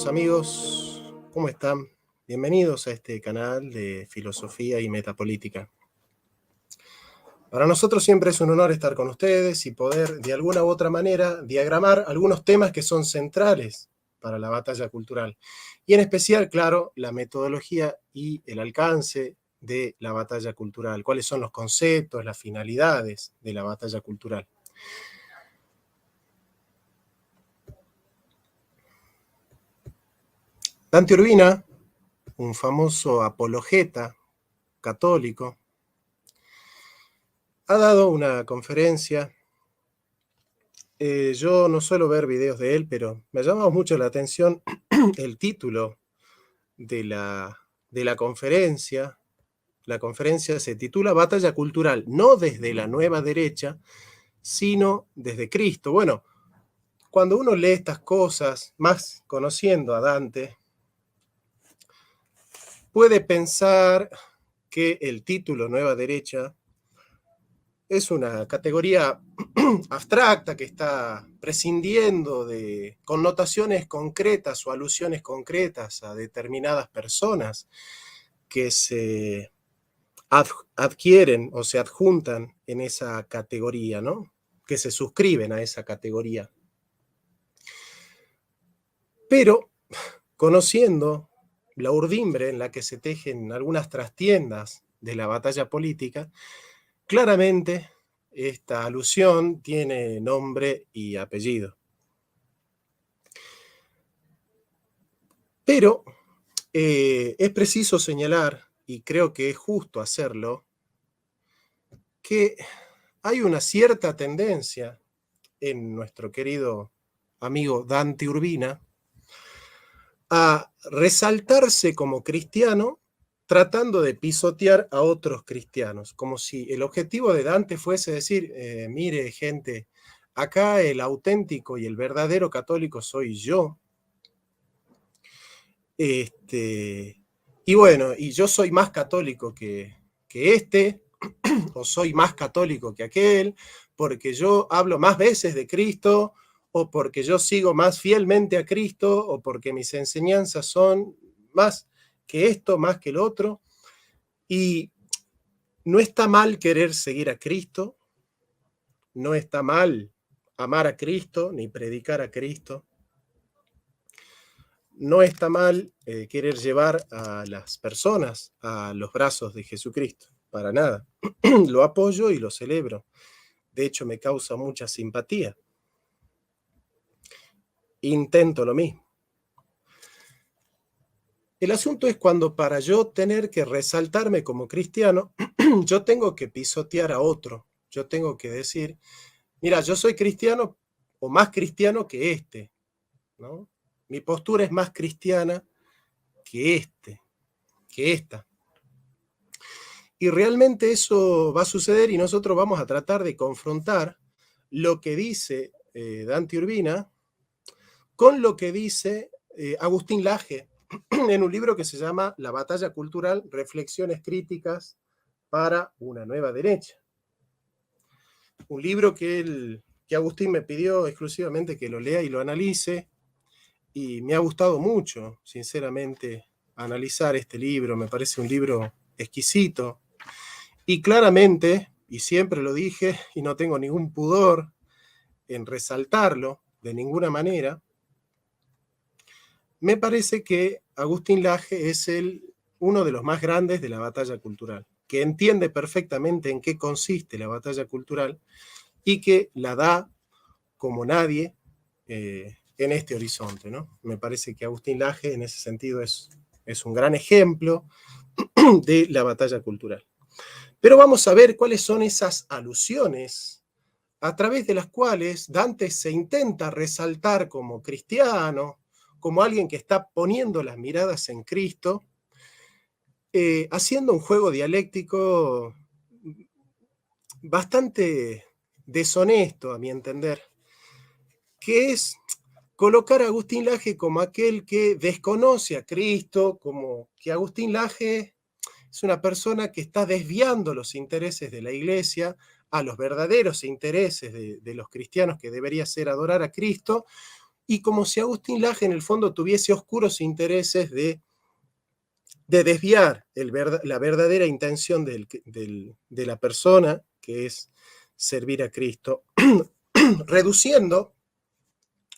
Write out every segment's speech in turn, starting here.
Queridos amigos, ¿cómo están? Bienvenidos a este canal de filosofía y metapolítica. Para nosotros siempre es un honor estar con ustedes y poder de alguna u otra manera diagramar algunos temas que son centrales para la batalla cultural. Y en especial, claro, la metodología y el alcance de la batalla cultural. ¿Cuáles son los conceptos, las finalidades de la batalla cultural? Dante Urbina, un famoso apologeta católico, ha dado una conferencia. Yo no suelo ver videos de él, pero me ha llamado mucho la atención el título de la conferencia. La conferencia se titula Batalla Cultural, no desde la nueva derecha, sino desde Cristo. Bueno, cuando uno lee estas cosas, más conociendo a Dante, puede pensar que el título Nueva Derecha es una categoría abstracta que está prescindiendo de connotaciones concretas o alusiones concretas a determinadas personas que se adquieren o se adjuntan en esa categoría, ¿no? Que se suscriben a esa categoría. Pero, conociendo la urdimbre en la que se tejen algunas trastiendas de la batalla política, claramente esta alusión tiene nombre y apellido. Pero es preciso señalar, y creo que es justo hacerlo, que hay una cierta tendencia en nuestro querido amigo Dante Urbina a resaltarse como cristiano tratando de pisotear a otros cristianos, como si el objetivo de Dante fuese decir, mire gente, acá el auténtico y el verdadero católico soy yo. Y bueno, y yo soy más católico que este, o soy más católico que aquel, porque yo hablo más veces de Cristo, o porque yo sigo más fielmente a Cristo, o porque mis enseñanzas son más que esto, más que el otro. Y no está mal querer seguir a Cristo, no está mal amar a Cristo, ni predicar a Cristo. No está mal querer llevar a las personas a los brazos de Jesucristo, para nada. Lo apoyo y lo celebro. De hecho, me causa mucha simpatía. Intento lo mismo. El asunto es cuando para yo tener que resaltarme como cristiano, yo tengo que pisotear a otro. Yo tengo que decir, mira, yo soy cristiano o más cristiano que este, ¿no? Mi postura es más cristiana que esta. Y realmente eso va a suceder y nosotros vamos a tratar de confrontar lo que dice Dante Urbina con lo que dice Agustín Laje en un libro que se llama La batalla cultural, reflexiones críticas para una nueva derecha. Un libro que Agustín me pidió exclusivamente que lo lea y lo analice, y me ha gustado mucho, sinceramente, analizar este libro. Me parece un libro exquisito, y claramente, y siempre lo dije, y no tengo ningún pudor en resaltarlo de ninguna manera, me parece que Agustín Laje es uno de los más grandes de la batalla cultural, que entiende perfectamente en qué consiste la batalla cultural y que la da como nadie en este horizonte, ¿no? Me parece que Agustín Laje en ese sentido es un gran ejemplo de la batalla cultural. Pero vamos a ver cuáles son esas alusiones a través de las cuales Dante se intenta resaltar como cristiano, como alguien que está poniendo las miradas en Cristo, haciendo un juego dialéctico bastante deshonesto, a mi entender, que es colocar a Agustín Laje como aquel que desconoce a Cristo, como que Agustín Laje es una persona que está desviando los intereses de la Iglesia a los verdaderos intereses de los cristianos, que debería ser adorar a Cristo, y como si Agustín Laje en el fondo tuviese oscuros intereses de desviar la verdadera intención de la persona, que es servir a Cristo, reduciendo,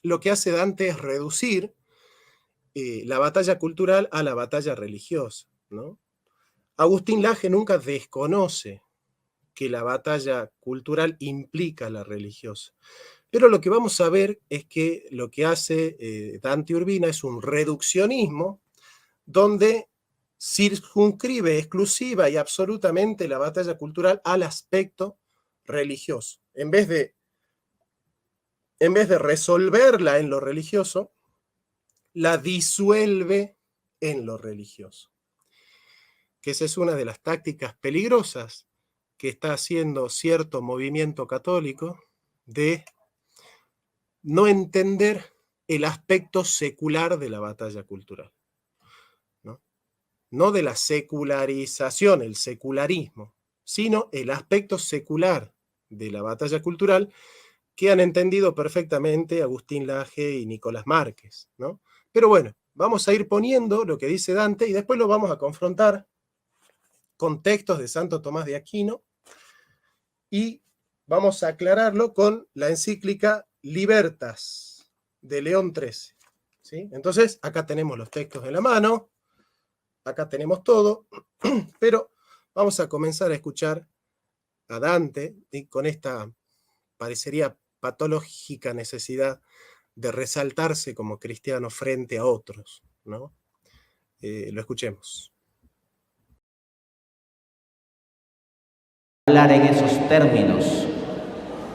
lo que hace Dante es reducir la batalla cultural a la batalla religiosa, ¿no? Agustín Laje nunca desconoce que la batalla cultural implica la religiosa. Pero lo que vamos a ver es que lo que hace Dante Urbina es un reduccionismo donde circunscribe exclusiva y absolutamente la batalla cultural al aspecto religioso. En vez de resolverla en lo religioso, la disuelve en lo religioso. Que esa es una de las tácticas peligrosas que está haciendo cierto movimiento católico de no entender el aspecto secular de la batalla cultural. No de la secularización, el secularismo, sino el aspecto secular de la batalla cultural que han entendido perfectamente Agustín Laje y Nicolás Márquez, ¿no? Pero bueno, vamos a ir poniendo lo que dice Dante y después lo vamos a confrontar con textos de Santo Tomás de Aquino y vamos a aclararlo con la encíclica Libertas de León XIII, ¿sí? Entonces, acá tenemos los textos en la mano, acá tenemos todo, pero vamos a comenzar a escuchar a Dante y con esta, parecería patológica necesidad de resaltarse como cristiano frente a otros, ¿no? Lo escuchemos. Hablar en esos términos,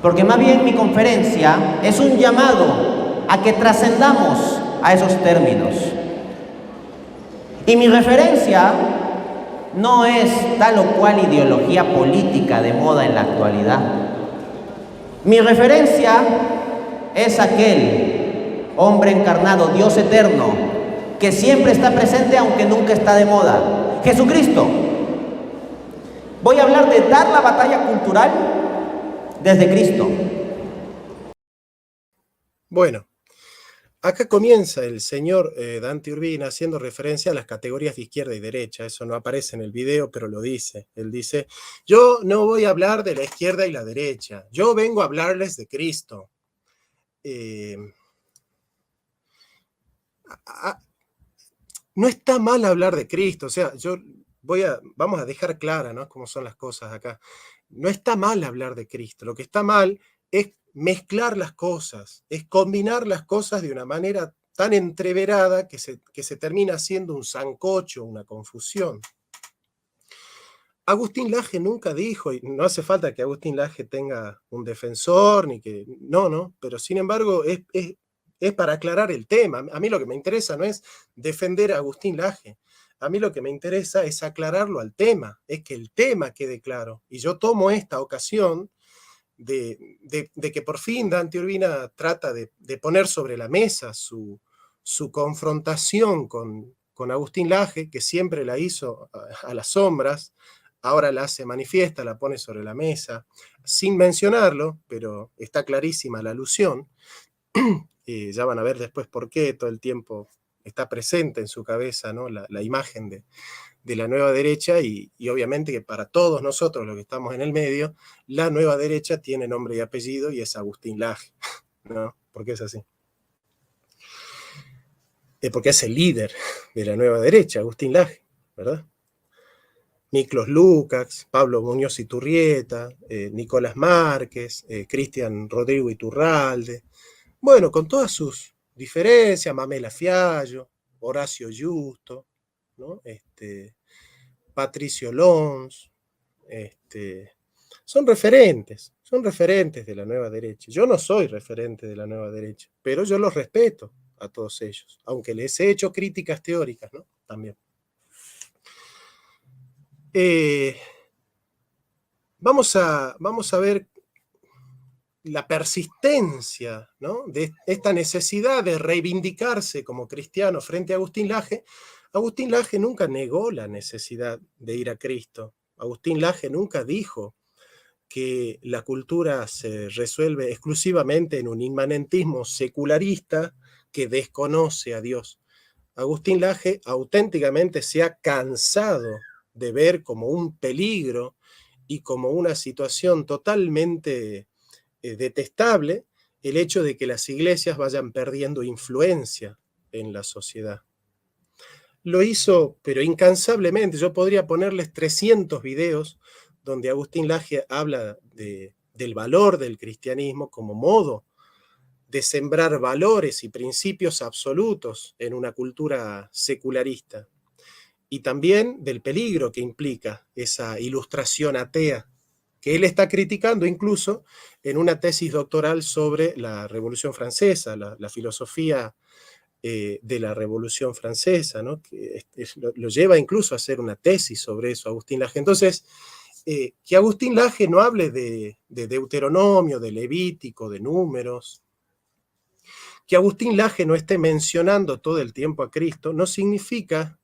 porque más bien mi conferencia es un llamado a que trascendamos a esos términos. Y mi referencia no es tal o cual ideología política de moda en la actualidad. Mi referencia es aquel hombre encarnado, Dios eterno, que siempre está presente aunque nunca está de moda, Jesucristo. Voy a hablar de dar la batalla cultural desde Cristo. Bueno, acá comienza el señor Dante Urbina haciendo referencia a las categorías de izquierda y derecha. Eso no aparece en el video, pero lo dice. Él dice, yo no voy a hablar de la izquierda y la derecha. Yo vengo a hablarles de Cristo. No está mal hablar de Cristo. O sea, vamos a dejar clara, ¿no?, cómo son las cosas acá. No está mal hablar de Cristo. Lo que está mal es mezclar las cosas, es combinar las cosas de una manera tan entreverada que se termina haciendo un sancocho, una confusión. Agustín Laje nunca dijo, y no hace falta que Agustín Laje tenga un defensor, ni que, no, pero sin embargo es para aclarar el tema. A mí lo que me interesa no es defender a Agustín Laje, a mí lo que me interesa es aclararlo al tema, es que el tema quede claro. Y yo tomo esta ocasión de que por fin Dante Urbina trata de poner sobre la mesa su confrontación con Agustín Laje, que siempre la hizo a las sombras, ahora la hace manifiesta, la pone sobre la mesa, sin mencionarlo, pero está clarísima la alusión. Ya van a ver después por qué todo el tiempo está presente en su cabeza, ¿no?, la imagen de la nueva derecha y obviamente que para todos nosotros los que estamos en el medio, la nueva derecha tiene nombre y apellido y es Agustín Laje, ¿no? Porque es así. Porque es el líder de la nueva derecha, Agustín Laje, ¿verdad? Miklos Lukács, Pablo Muñoz Iturrieta, Nicolás Márquez, Cristian Rodrigo Iturralde, bueno, con todas sus diferencias, Mamela Fiallo, Horacio Justo, ¿no?, Patricio Lons, son referentes de la nueva derecha. Yo no soy referente de la nueva derecha, pero yo los respeto a todos ellos, aunque les he hecho críticas teóricas, ¿no?, también. Vamos a ver la persistencia, ¿no?, de esta necesidad de reivindicarse como cristiano frente a Agustín Laje. Agustín Laje nunca negó la necesidad de ir a Cristo. Agustín Laje nunca dijo que la cultura se resuelve exclusivamente en un inmanentismo secularista que desconoce a Dios. Agustín Laje auténticamente se ha cansado de ver como un peligro y como una situación totalmente detestable el hecho de que las iglesias vayan perdiendo influencia en la sociedad. Lo hizo, pero incansablemente. Yo podría ponerles 300 videos donde Agustín Laje habla del valor del cristianismo como modo de sembrar valores y principios absolutos en una cultura secularista. Y también del peligro que implica esa ilustración atea, que él está criticando incluso en una tesis doctoral sobre la Revolución Francesa, la filosofía de la Revolución Francesa, ¿no? Que lo lleva incluso a hacer una tesis sobre eso, Agustín Laje. Entonces, que Agustín Laje no hable de Deuteronomio, de Levítico, de Números, que Agustín Laje no esté mencionando todo el tiempo a Cristo, no significa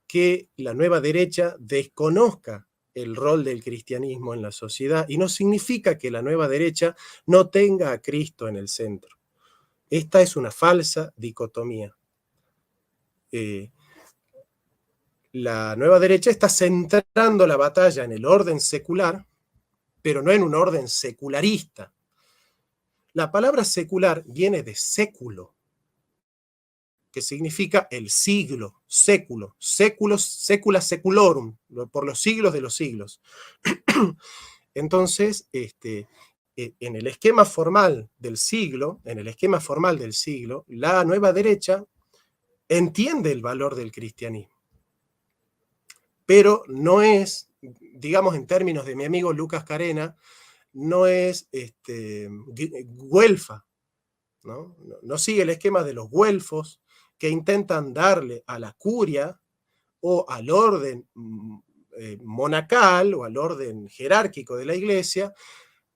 que la nueva derecha desconozca el rol del cristianismo en la sociedad, y no significa que la nueva derecha no tenga a Cristo en el centro. Esta es una falsa dicotomía. La nueva derecha está centrando la batalla en el orden secular, pero no en un orden secularista. La palabra secular viene de século, que significa el siglo, século, séculos, sécula seculorum, por los siglos de los siglos. Entonces, en el esquema formal del siglo, la nueva derecha entiende el valor del cristianismo, pero no es, digamos en términos de mi amigo Lucas Carena, no es güelfa, ¿no? No sigue el esquema de los güelfos que intentan darle a la curia o al orden monacal o al orden jerárquico de la iglesia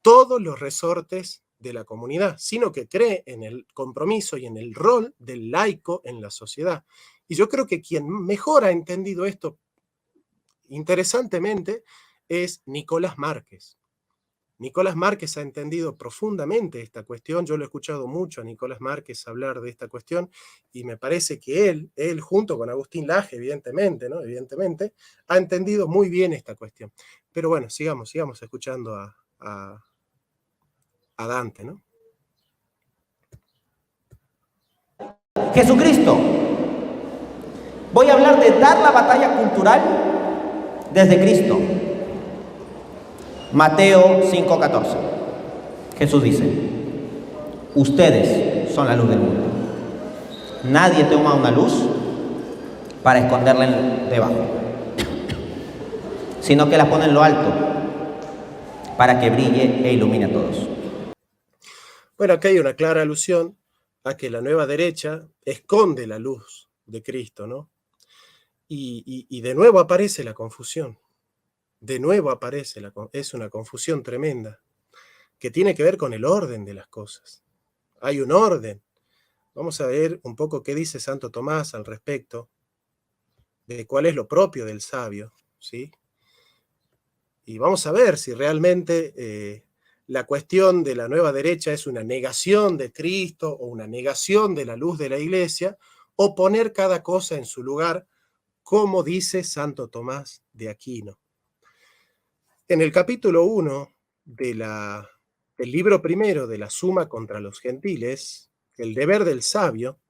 todos los resortes de la comunidad, sino que cree en el compromiso y en el rol del laico en la sociedad. Y yo creo que quien mejor ha entendido esto interesantemente es Nicolás Márquez. Nicolás Márquez ha entendido profundamente esta cuestión. Yo lo he escuchado mucho a Nicolás Márquez hablar de esta cuestión y me parece que él junto con Agustín Laje, evidentemente, ¿no? Evidentemente, ha entendido muy bien esta cuestión. Pero bueno, sigamos escuchando a Dante, ¿no? Jesucristo. Voy a hablar de dar la batalla cultural desde Cristo. Mateo 5:14. Jesús dice: ustedes son la luz del mundo. Nadie toma una luz para esconderla debajo, sino que la pone en lo alto para que brille e ilumine a todos. Bueno, acá hay una clara alusión a que la nueva derecha esconde la luz de Cristo, ¿no? Y de nuevo aparece la confusión. De nuevo aparece, es una confusión tremenda, que tiene que ver con el orden de las cosas. Hay un orden. Vamos a ver un poco qué dice Santo Tomás al respecto, de cuál es lo propio del sabio, ¿sí? Y vamos a ver si realmente la cuestión de la nueva derecha es una negación de Cristo o una negación de la luz de la iglesia, o poner cada cosa en su lugar, como dice Santo Tomás de Aquino. En el capítulo 1 del libro primero de la Suma contra los Gentiles, el deber del sabio,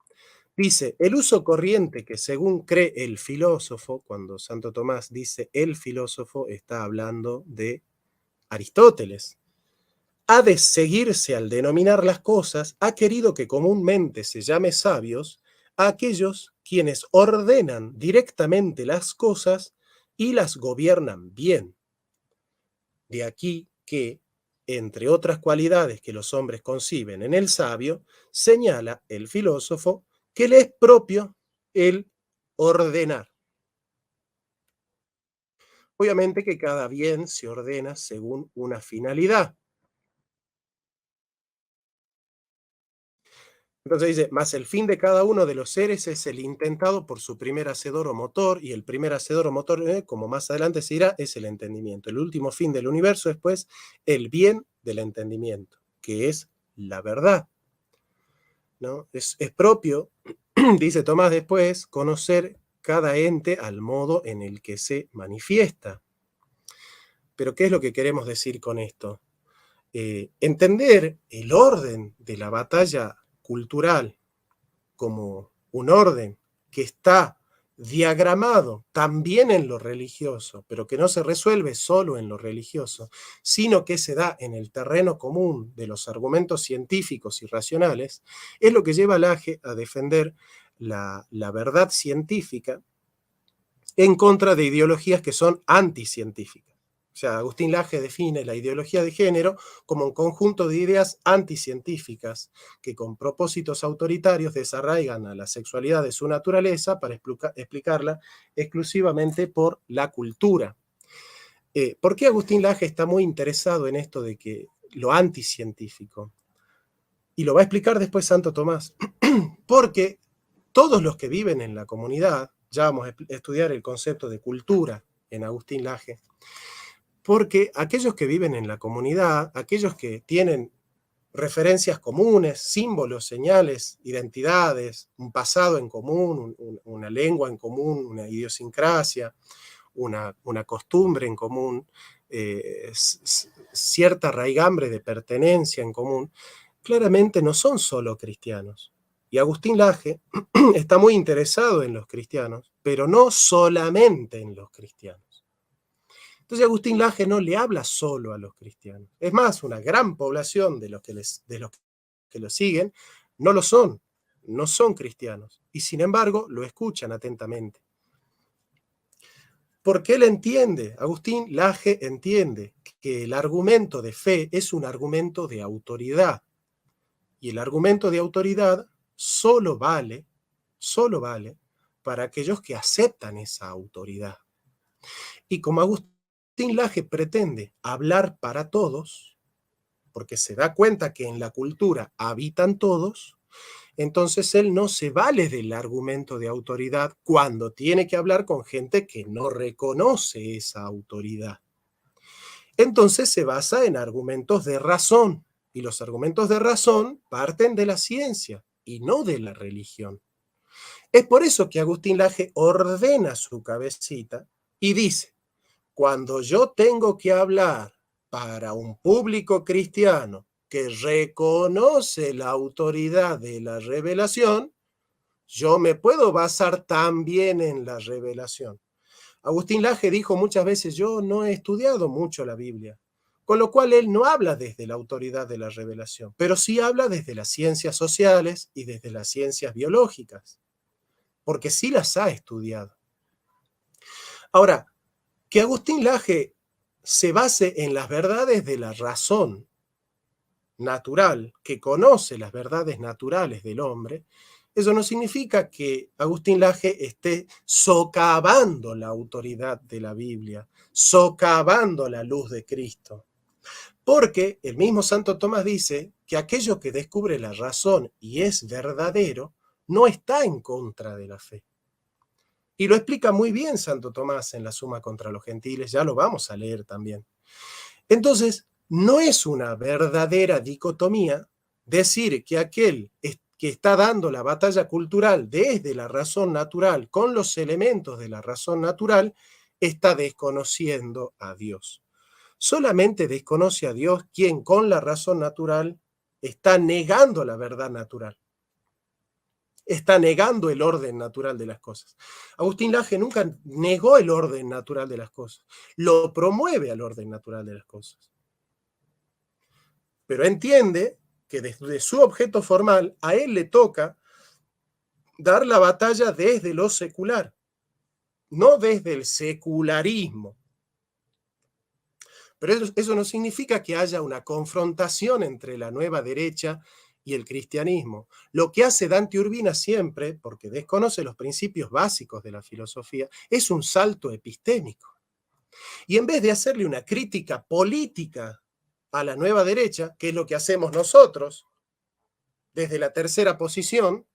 dice: el uso corriente que según cree el filósofo, cuando Santo Tomás dice el filósofo, está hablando de Aristóteles, ha de seguirse al denominar las cosas, ha querido que comúnmente se llame sabios a aquellos quienes ordenan directamente las cosas y las gobiernan bien. De aquí que, entre otras cualidades que los hombres conciben en el sabio, señala el filósofo que le es propio el ordenar. Obviamente que cada bien se ordena según una finalidad. Entonces dice: mas el fin de cada uno de los seres es el intentado por su primer hacedor o motor, y el primer hacedor o motor, como más adelante se dirá, es el entendimiento. El último fin del universo es, pues, el bien del entendimiento, que es la verdad. ¿no? Es propio, dice Tomás después, conocer cada ente al modo en el que se manifiesta. Pero ¿qué es lo que queremos decir con esto? Entender el orden de la batalla cultural como un orden que está diagramado también en lo religioso, pero que no se resuelve solo en lo religioso, sino que se da en el terreno común de los argumentos científicos y racionales, es lo que lleva a Laje a defender la verdad científica en contra de ideologías que son anticientíficas. O sea, Agustín Laje define la ideología de género como un conjunto de ideas anticientíficas que con propósitos autoritarios desarraigan a la sexualidad de su naturaleza para explicarla exclusivamente por la cultura. ¿Por qué Agustín Laje está muy interesado en esto de que lo anticientífico? Y lo va a explicar después Santo Tomás. Porque todos los que viven en la comunidad, ya vamos a estudiar el concepto de cultura en Agustín Laje, porque aquellos que viven en la comunidad, aquellos que tienen referencias comunes, símbolos, señales, identidades, un pasado en común, una lengua en común, una idiosincrasia, una costumbre en común, cierta raigambre de pertenencia en común, claramente no son solo cristianos. Y Agustín Laje está muy interesado en los cristianos, pero no solamente en los cristianos. Entonces Agustín Laje no le habla solo a los cristianos. Es más, una gran población de los que lo siguen no lo son, no son cristianos. Y sin embargo lo escuchan atentamente. Porque él entiende, Agustín Laje entiende que el argumento de fe es un argumento de autoridad. Y el argumento de autoridad solo vale para aquellos que aceptan esa autoridad. Y como Agustín Laje pretende hablar para todos, porque se da cuenta que en la cultura habitan todos, entonces él no se vale del argumento de autoridad cuando tiene que hablar con gente que no reconoce esa autoridad. Entonces se basa en argumentos de razón, y los argumentos de razón parten de la ciencia y no de la religión. Es por eso que Agustín Laje ordena su cabecita y dice: cuando yo tengo que hablar para un público cristiano que reconoce la autoridad de la revelación, yo me puedo basar también en la revelación. Agustín Laje dijo muchas veces: yo no he estudiado mucho la Biblia, con lo cual él no habla desde la autoridad de la revelación, pero sí habla desde las ciencias sociales y desde las ciencias biológicas, porque sí las ha estudiado. Ahora, que Agustín Laje se base en las verdades de la razón natural, que conoce las verdades naturales del hombre, eso no significa que Agustín Laje esté socavando la autoridad de la Biblia, socavando la luz de Cristo. Porque el mismo Santo Tomás dice que aquello que descubre la razón y es verdadero, no está en contra de la fe. Y lo explica muy bien Santo Tomás en la Suma contra los Gentiles, ya lo vamos a leer también. Entonces, no es una verdadera dicotomía decir que aquel que está dando la batalla cultural desde la razón natural, con los elementos de la razón natural, está desconociendo a Dios. Solamente desconoce a Dios quien con la razón natural está negando la verdad natural. Está negando el orden natural de las cosas. Agustín Laje nunca negó el orden natural de las cosas, lo promueve al orden natural de las cosas. Pero entiende que desde su objeto formal a él le toca dar la batalla desde lo secular, no desde el secularismo. Pero eso no significa que haya una confrontación entre la nueva derecha y el cristianismo. Lo que hace Dante Urbina siempre, porque desconoce los principios básicos de la filosofía, es un salto epistémico. Y en vez de hacerle una crítica política a la nueva derecha, que es lo que hacemos nosotros, desde la tercera posición,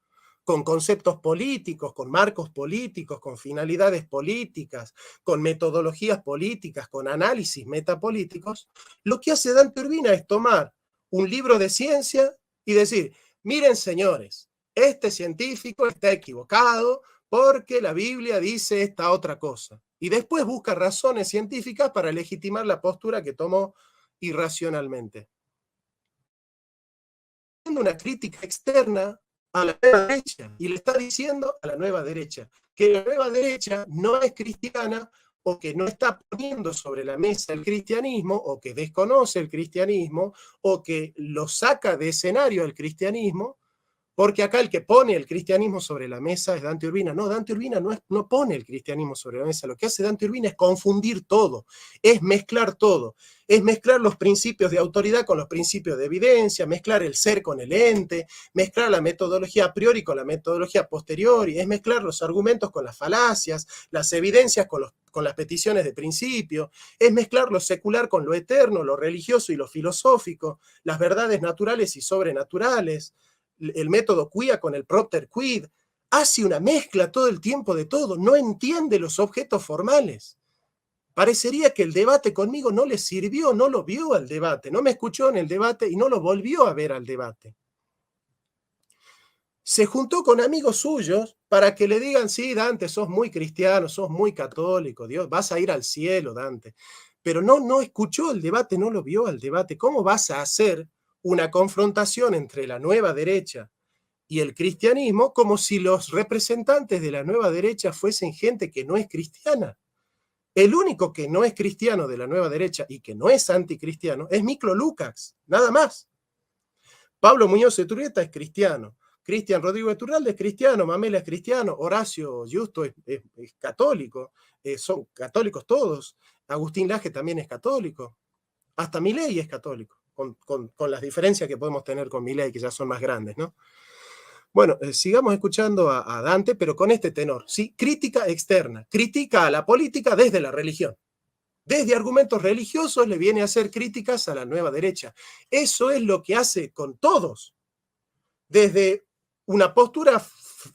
con conceptos políticos, con marcos políticos, con finalidades políticas, con metodologías políticas, con análisis metapolíticos, lo que hace Dante Urbina es tomar un libro de ciencia y decir: miren señores, este científico está equivocado porque la Biblia dice esta otra cosa. Y después busca razones científicas para legitimar la postura que tomó irracionalmente. Haciendo una crítica externa a la nueva derecha y le está diciendo a la nueva derecha que la nueva derecha no es cristiana o que no está poniendo sobre la mesa el cristianismo o que desconoce el cristianismo o que lo saca de escenario al cristianismo, porque acá el que pone el cristianismo sobre la mesa es Dante Urbina. No, Dante Urbina no pone el cristianismo sobre la mesa. Lo que hace Dante Urbina es confundir todo, es mezclar todo, es mezclar los principios de autoridad con los principios de evidencia, mezclar el ser con el ente, mezclar la metodología a priori con la metodología posteriori, es mezclar los argumentos con las falacias, las evidencias con las peticiones de principio, es mezclar lo secular con lo eterno, lo religioso y lo filosófico, las verdades naturales y sobrenaturales, el método quia con el propter quid, hace una mezcla todo el tiempo de todo, no entiende los objetos formales. Parecería que el debate conmigo no le sirvió, no lo vio al debate, no me escuchó en el debate y no lo volvió a ver al debate. Se juntó con amigos suyos para que le digan, sí, Dante, sos muy cristiano, sos muy católico, Dios, vas a ir al cielo, Dante. Pero no escuchó el debate, no lo vio al debate. ¿Cómo vas a hacer una confrontación entre la nueva derecha y el cristianismo como si los representantes de la nueva derecha fuesen gente que no es cristiana? El único que no es cristiano de la nueva derecha y que no es anticristiano es Miclo Lukács, nada más. Pablo Muñoz de Turrieta es cristiano, Cristian Rodrigo de Turralde es cristiano, Mamela es cristiano, Horacio Justo es católico, son católicos todos, Agustín Laje también es católico, hasta Milei es católico. Con las diferencias que podemos tener con Milei, que ya son más grandes, ¿no? Bueno, sigamos escuchando a Dante, pero con este tenor, ¿sí? Crítica externa, critica a la política desde la religión. Desde argumentos religiosos le viene a hacer críticas a la nueva derecha. Eso es lo que hace con todos. Desde una postura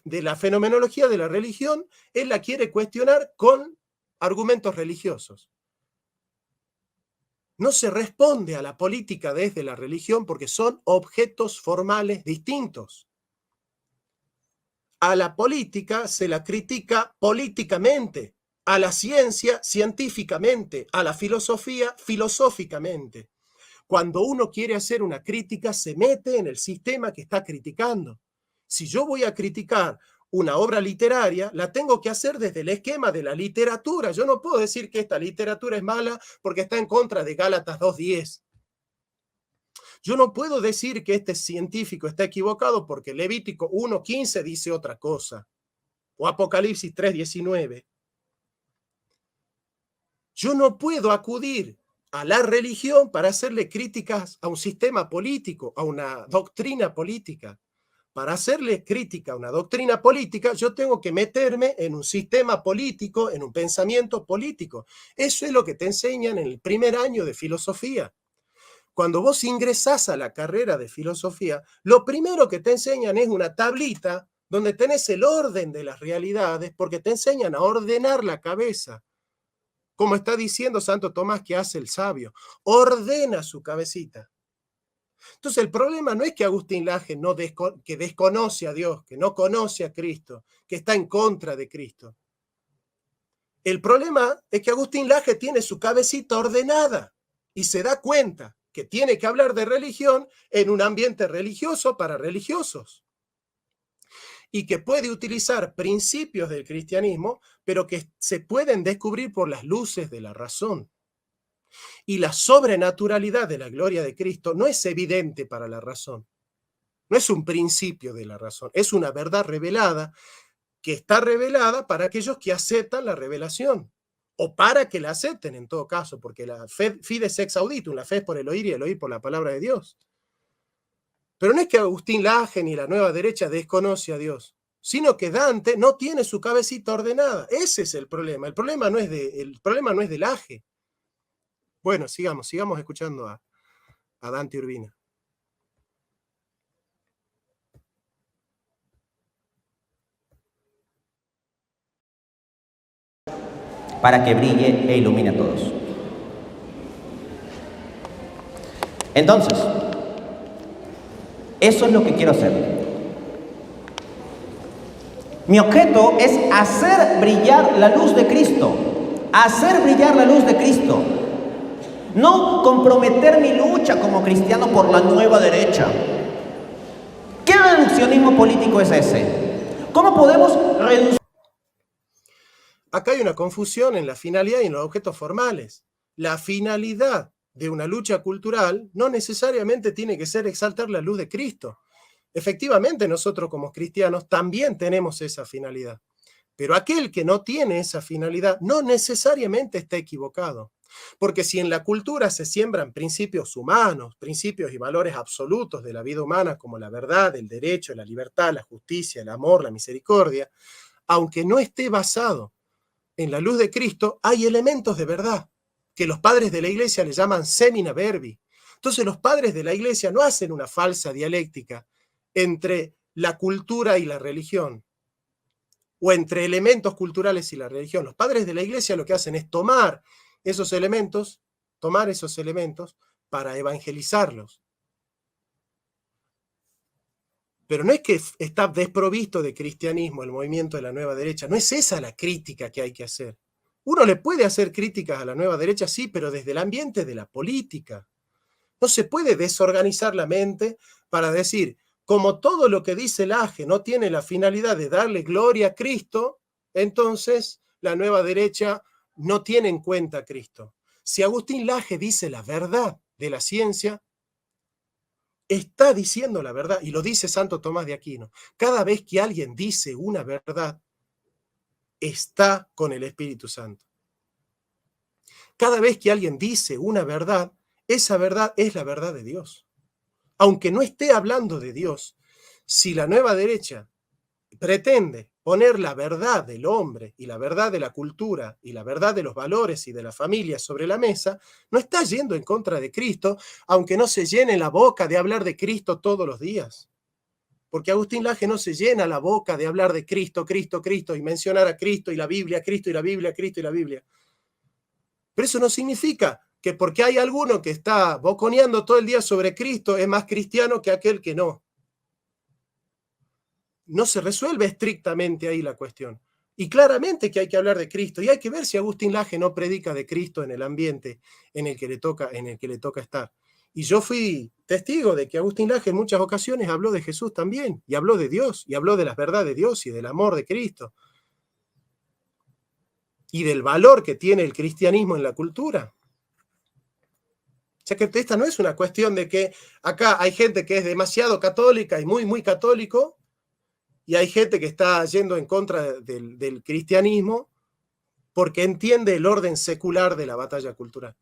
de la fenomenología de la religión, él la quiere cuestionar con argumentos religiosos. No se responde a la política desde la religión porque son objetos formales distintos. A la política se la critica políticamente, a la ciencia científicamente, a la filosofía filosóficamente. Cuando uno quiere hacer una crítica, se mete en el sistema que está criticando. Si yo voy a criticar una obra literaria, la tengo que hacer desde el esquema de la literatura. Yo no puedo decir que esta literatura es mala porque está en contra de Gálatas 2:10. Yo no puedo decir que este científico está equivocado porque Levítico 1:15 dice otra cosa, o Apocalipsis 3:19. Yo no puedo acudir a la religión para hacerle críticas a un sistema político, a una doctrina política. Para hacerle crítica a una doctrina política, yo tengo que meterme en un sistema político, en un pensamiento político. Eso es lo que te enseñan en el primer año de filosofía. Cuando vos ingresás a la carrera de filosofía, lo primero que te enseñan es una tablita donde tenés el orden de las realidades, porque te enseñan a ordenar la cabeza. Como está diciendo Santo Tomás que hace el sabio, ordena su cabecita. Entonces el problema no es que Agustín Laje que desconoce a Dios, que no conoce a Cristo, que está en contra de Cristo. El problema es que Agustín Laje tiene su cabecita ordenada y se da cuenta que tiene que hablar de religión en un ambiente religioso para religiosos. Y que puede utilizar principios del cristianismo, pero que se pueden descubrir por las luces de la razón. Y la sobrenaturalidad de la gloria de Cristo no es evidente para la razón. No es un principio de la razón, es una verdad revelada que está revelada para aquellos que aceptan la revelación, o para que la acepten en todo caso, porque la fides ex auditum, la fe es por el oír y el oír por la palabra de Dios. Pero no es que Agustín Laje ni la nueva derecha desconoce a Dios, sino que Dante no tiene su cabecita ordenada. Ese es el problema. El problema no es de Laje. Bueno, sigamos escuchando a Dante Urbina. Para que brille e ilumine a todos. Entonces, Eso es lo que quiero hacer. Mi objeto es hacer brillar la luz de Cristo. Hacer brillar la luz de Cristo. No comprometer mi lucha como cristiano por la nueva derecha. ¿Qué reduccionismo político es ese? ¿Cómo podemos reducir? Acá hay una confusión en la finalidad y en los objetos formales. La finalidad de una lucha cultural no necesariamente tiene que ser exaltar la luz de Cristo. Efectivamente, nosotros como cristianos también tenemos esa finalidad. Pero aquel que no tiene esa finalidad no necesariamente está equivocado. Porque si en la cultura se siembran principios humanos, principios y valores absolutos de la vida humana como la verdad, el derecho, la libertad, la justicia, el amor, la misericordia, aunque no esté basado en la luz de Cristo, hay elementos de verdad que los padres de la iglesia le llaman semina verbi. Entonces los padres de la iglesia no hacen una falsa dialéctica entre la cultura y la religión, o entre elementos culturales y la religión. Los padres de la iglesia lo que hacen es tomar esos elementos para evangelizarlos. Pero no es que está desprovisto de cristianismo el movimiento de la nueva derecha, no es esa la crítica que hay que hacer. Uno le puede hacer críticas a la nueva derecha, sí, pero desde el ambiente de la política. No se puede desorganizar la mente para decir, como todo lo que dice Laje no tiene la finalidad de darle gloria a Cristo, entonces la nueva derecha no tiene en cuenta a Cristo. Si Agustín Laje dice la verdad de la ciencia, está diciendo la verdad, y lo dice Santo Tomás de Aquino. Cada vez que alguien dice una verdad, está con el Espíritu Santo. Cada vez que alguien dice una verdad, esa verdad es la verdad de Dios. Aunque no esté hablando de Dios, si la nueva derecha pretende poner la verdad del hombre y la verdad de la cultura y la verdad de los valores y de la familia sobre la mesa, no está yendo en contra de Cristo, aunque no se llene la boca de hablar de Cristo todos los días. Porque Agustín Laje no se llena la boca de hablar de Cristo, Cristo, Cristo, y mencionar a Cristo y la Biblia, Cristo y la Biblia, Cristo y la Biblia. Pero eso no significa que porque hay alguno que está boconeando todo el día sobre Cristo es más cristiano que aquel que no. No se resuelve estrictamente ahí la cuestión. Y claramente que hay que hablar de Cristo, y hay que ver si Agustín Laje no predica de Cristo en el ambiente en el que le toca estar. Y yo fui testigo de que Agustín Laje en muchas ocasiones habló de Jesús también, y habló de Dios, y habló de las verdades de Dios y del amor de Cristo, y del valor que tiene el cristianismo en la cultura. O sea que esta no es una cuestión de que acá hay gente que es demasiado católica y muy, muy católico, y hay gente que está yendo en contra del cristianismo porque entiende el orden secular de la batalla cultural.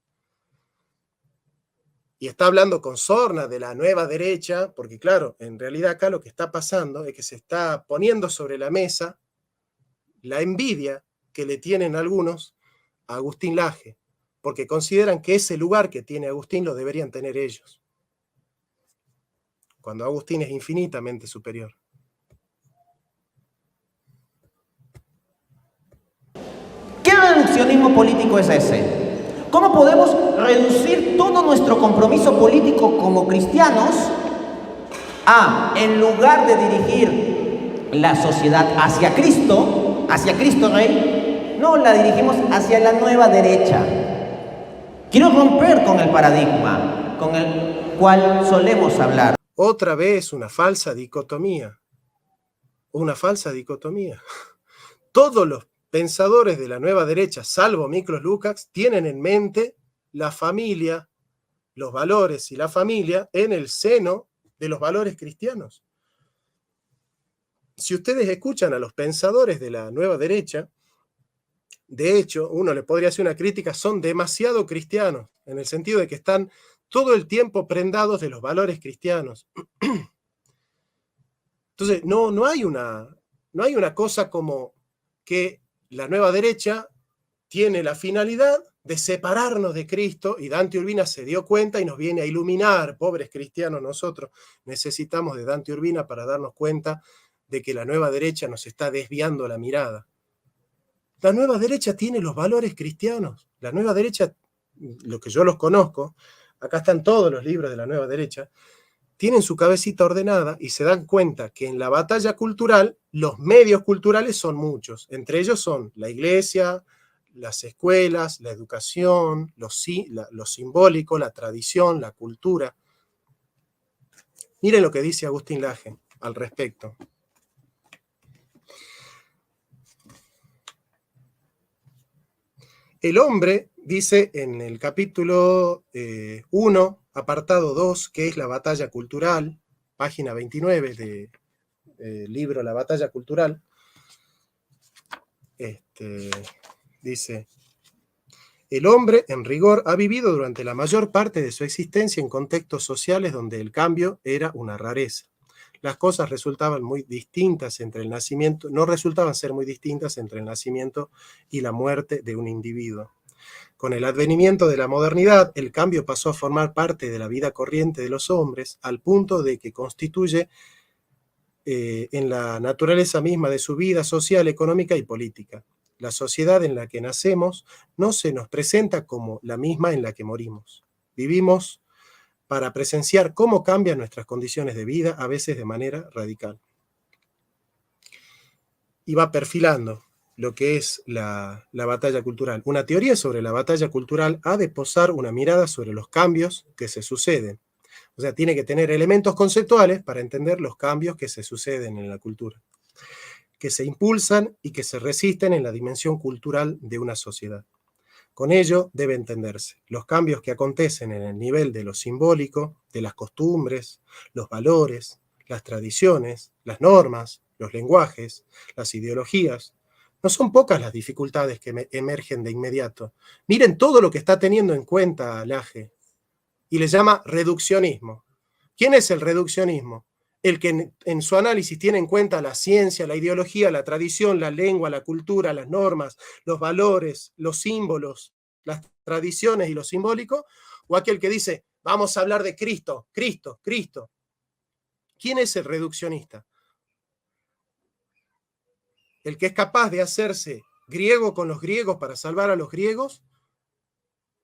Y está hablando con sorna de la nueva derecha, porque claro, en realidad acá lo que está pasando es que se está poniendo sobre la mesa la envidia que le tienen algunos a Agustín Laje, porque consideran que ese lugar que tiene Agustín lo deberían tener ellos, cuando Agustín es infinitamente superior. ¿Qué reduccionismo político es ese? ¿Cómo podemos reducir todo nuestro compromiso político como cristianos a, en lugar de dirigir la sociedad hacia Cristo Rey, no la dirigimos hacia la nueva derecha? Quiero romper con el paradigma con el cual solemos hablar. Otra vez una falsa dicotomía. Todos los pensadores de la nueva derecha, salvo Miklos Lukács, tienen en mente la familia, los valores y la familia en el seno de los valores cristianos. Si ustedes escuchan a los pensadores de la nueva derecha, de hecho, uno le podría hacer una crítica, son demasiado cristianos, en el sentido de que están todo el tiempo prendados de los valores cristianos. Entonces, no hay una cosa como que la nueva derecha tiene la finalidad de separarnos de Cristo, y Dante Urbina se dio cuenta y nos viene a iluminar, pobres cristianos nosotros, necesitamos de Dante Urbina para darnos cuenta de que la nueva derecha nos está desviando la mirada. La nueva derecha tiene los valores cristianos. La nueva derecha, lo que yo los conozco, acá están todos los libros de la nueva derecha, tienen su cabecita ordenada y se dan cuenta que en la batalla cultural los medios culturales son muchos. Entre ellos son la iglesia, las escuelas, la educación, lo simbólico, la tradición, la cultura. Miren lo que dice Agustín Laje al respecto. El hombre, dice en el capítulo 1, apartado 2, que es la batalla cultural, página 29 del libro La batalla cultural, dice: el hombre, en rigor, ha vivido durante la mayor parte de su existencia en contextos sociales donde el cambio era una rareza. Las cosas resultaban muy distintas entre el nacimiento, no resultaban ser muy distintas entre el nacimiento y la muerte de un individuo. Con el advenimiento de la modernidad, el cambio pasó a formar parte de la vida corriente de los hombres, al punto de que constituye en la naturaleza misma de su vida social, económica y política. La sociedad en la que nacemos no se nos presenta como la misma en la que morimos. Vivimos para presenciar cómo cambian nuestras condiciones de vida, a veces de manera radical. Y va perfilando lo que es la batalla cultural. Una teoría sobre la batalla cultural ha de posar una mirada sobre los cambios que se suceden. O sea, tiene que tener elementos conceptuales para entender los cambios que se suceden en la cultura, que se impulsan y que se resisten en la dimensión cultural de una sociedad. Con ello debe entenderse los cambios que acontecen en el nivel de lo simbólico, de las costumbres, los valores, las tradiciones, las normas, los lenguajes, las ideologías. No son pocas las dificultades que emergen de inmediato. Miren todo lo que está teniendo en cuenta Laje, y le llama reduccionismo. ¿Quién es el reduccionismo? El que en su análisis tiene en cuenta la ciencia, la ideología, la tradición, la lengua, la cultura, las normas, los valores, los símbolos, las tradiciones y lo simbólico, o aquel que dice, vamos a hablar de Cristo, Cristo, Cristo. ¿Quién es el reduccionista? ¿El que es capaz de hacerse griego con los griegos para salvar a los griegos?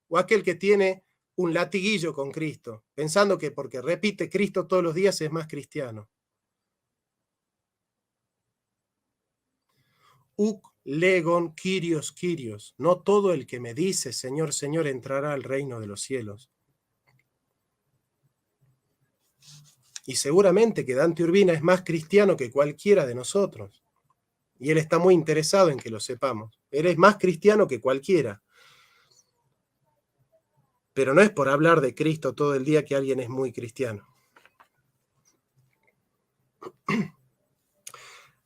¿O aquel que tiene un latiguillo con Cristo, pensando que porque repite Cristo todos los días es más cristiano? Uc legon Kyrios Kyrios. No todo el que me dice Señor, Señor entrará al reino de los cielos. Y seguramente que Dante Urbina es más cristiano que cualquiera de nosotros. Y él está muy interesado en que lo sepamos. Él es más cristiano que cualquiera. Pero no es por hablar de Cristo todo el día que alguien es muy cristiano.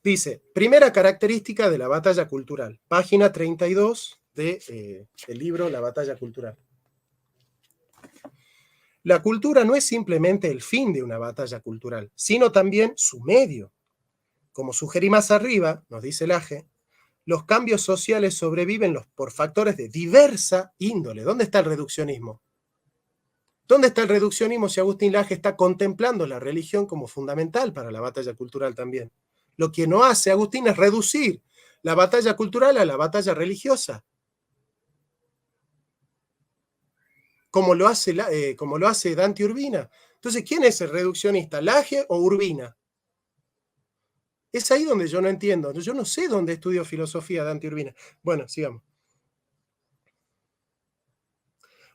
Dice, primera característica de la batalla cultural, página 32 del libro La batalla cultural. La cultura no es simplemente el fin de una batalla cultural, sino también su medio. Como sugerí más arriba, nos dice Laje, los cambios sociales sobreviven por factores de diversa índole. ¿Dónde está el reduccionismo? ¿Dónde está el reduccionismo si Agustín Laje está contemplando la religión como fundamental para la batalla cultural también? Lo que no hace Agustín es reducir la batalla cultural a la batalla religiosa, como lo hace Dante Urbina. Entonces, ¿quién es el reduccionista, Laje o Urbina? Es ahí donde yo no entiendo. Yo no sé dónde estudió filosofía Dante Urbina. Bueno, sigamos.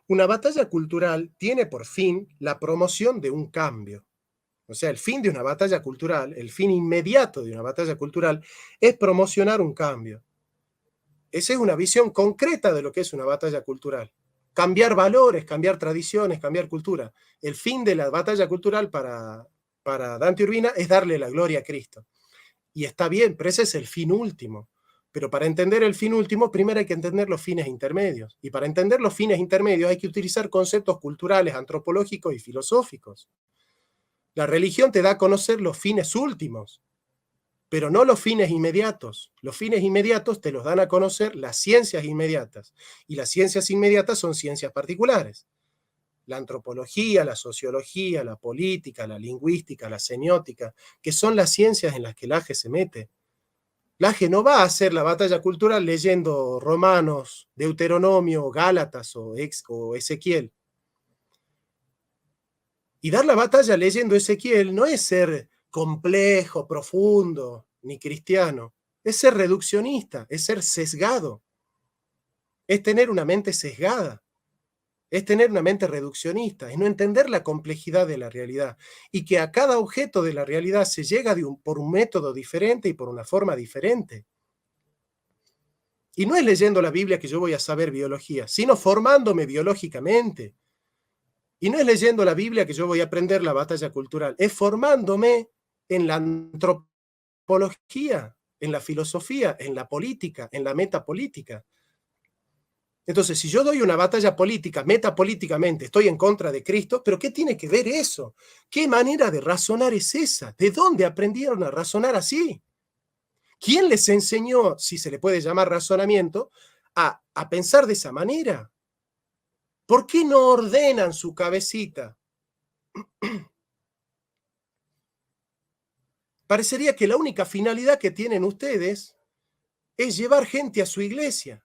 Una batalla cultural tiene por fin la promoción de un cambio. O sea, el fin de una batalla cultural, el fin inmediato de una batalla cultural, es promocionar un cambio. Esa es una visión concreta de lo que es una batalla cultural. Cambiar valores, cambiar tradiciones, cambiar cultura. El fin de la batalla cultural para Dante Urbina es darle la gloria a Cristo. Y está bien, pero ese es el fin último. Pero para entender el fin último, primero hay que entender los fines intermedios. Y para entender los fines intermedios hay que utilizar conceptos culturales, antropológicos y filosóficos. La religión te da a conocer los fines últimos, pero no los fines inmediatos. Los fines inmediatos te los dan a conocer las ciencias inmediatas. Y las ciencias inmediatas son ciencias particulares. La antropología, la sociología, la política, la lingüística, la semiótica, que son las ciencias en las que Laje se mete. Laje no va a hacer la batalla cultural leyendo Romanos, Deuteronomio, Gálatas o Ezequiel. Y dar la batalla leyendo Ezequiel no es ser complejo, profundo, ni cristiano. Es ser reduccionista, es ser sesgado. Es tener una mente sesgada. Es tener una mente reduccionista, es no entender la complejidad de la realidad y que a cada objeto de la realidad se llega por un método diferente y por una forma diferente. Y no es leyendo la Biblia que yo voy a saber biología, sino formándome biológicamente. Y no es leyendo la Biblia que yo voy a aprender la batalla cultural, es formándome en la antropología, en la filosofía, en la política, en la metapolítica. Entonces, si yo doy una batalla política, metapolíticamente, estoy en contra de Cristo, pero ¿qué tiene que ver eso? ¿Qué manera de razonar es esa? ¿De dónde aprendieron a razonar así? ¿Quién les enseñó, si se le puede llamar razonamiento, a pensar de esa manera? ¿Por qué no ordenan su cabecita? Parecería que la única finalidad que tienen ustedes es llevar gente a su iglesia.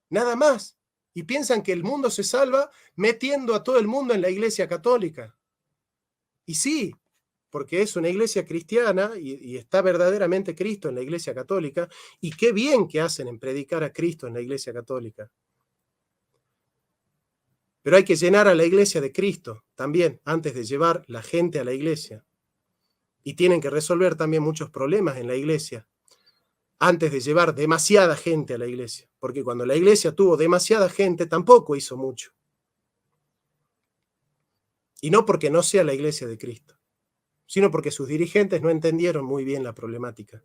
Nada más. Y piensan que el mundo se salva metiendo a todo el mundo en la iglesia católica. Y sí, porque es una iglesia cristiana y está verdaderamente Cristo en la iglesia católica, y qué bien que hacen en predicar a Cristo en la iglesia católica. Pero hay que llenar a la iglesia de Cristo también, antes de llevar la gente a la iglesia. Y tienen que resolver también muchos problemas en la iglesia, antes de llevar demasiada gente a la iglesia. Porque cuando la iglesia tuvo demasiada gente, tampoco hizo mucho. Y no porque no sea la iglesia de Cristo, sino porque sus dirigentes no entendieron muy bien la problemática.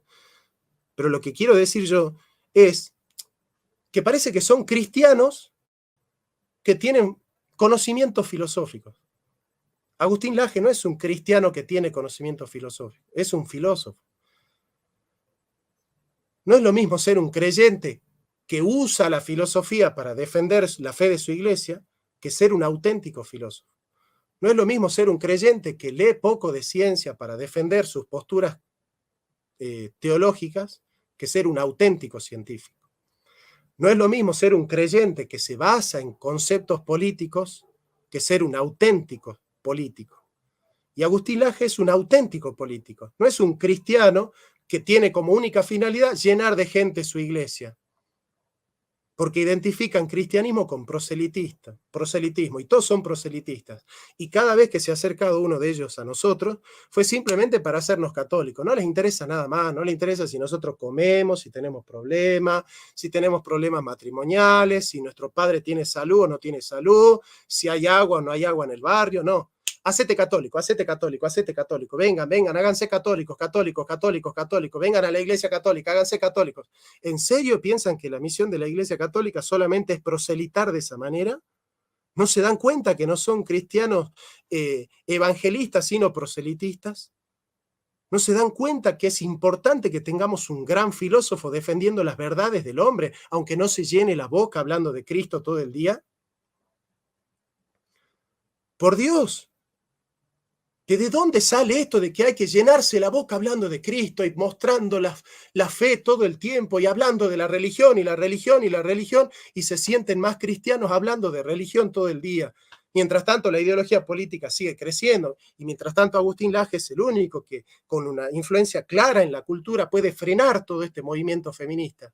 Pero lo que quiero decir yo es que parece que son cristianos que tienen conocimientos filosóficos. Agustín Laje no es un cristiano que tiene conocimiento filosófico, es un filósofo. No es lo mismo ser un creyente que usa la filosofía para defender la fe de su iglesia que ser un auténtico filósofo. No es lo mismo ser un creyente que lee poco de ciencia para defender sus posturas teológicas que ser un auténtico científico. No es lo mismo ser un creyente que se basa en conceptos políticos que ser un auténtico político. Y Agustín Laje es un auténtico político, no es un cristiano que tiene como única finalidad llenar de gente su iglesia, porque identifican cristianismo con proselitismo, y todos son proselitistas. Y cada vez que se ha acercado uno de ellos a nosotros, fue simplemente para hacernos católicos. No les interesa nada más, no les interesa si nosotros comemos, si tenemos problemas matrimoniales, si nuestro padre tiene salud o no tiene salud, si hay agua o no hay agua en el barrio, no. Hacete católico, hacete católico, hacete católico. Vengan, vengan, háganse católicos, católicos, católicos, católicos. Vengan a la iglesia católica, háganse católicos. ¿En serio piensan que la misión de la iglesia católica solamente es proselitar de esa manera? ¿No se dan cuenta que no son cristianos evangelistas, sino proselitistas? ¿No se dan cuenta que es importante que tengamos un gran filósofo defendiendo las verdades del hombre, aunque no se llene la boca hablando de Cristo todo el día? Por Dios. ¿Que de dónde sale esto de que hay que llenarse la boca hablando de Cristo y mostrando la fe todo el tiempo y hablando de la religión y la religión y la religión, y se sienten más cristianos hablando de religión todo el día? Mientras tanto, la ideología política sigue creciendo, y mientras tanto Agustín Laje es el único que con una influencia clara en la cultura puede frenar todo este movimiento feminista.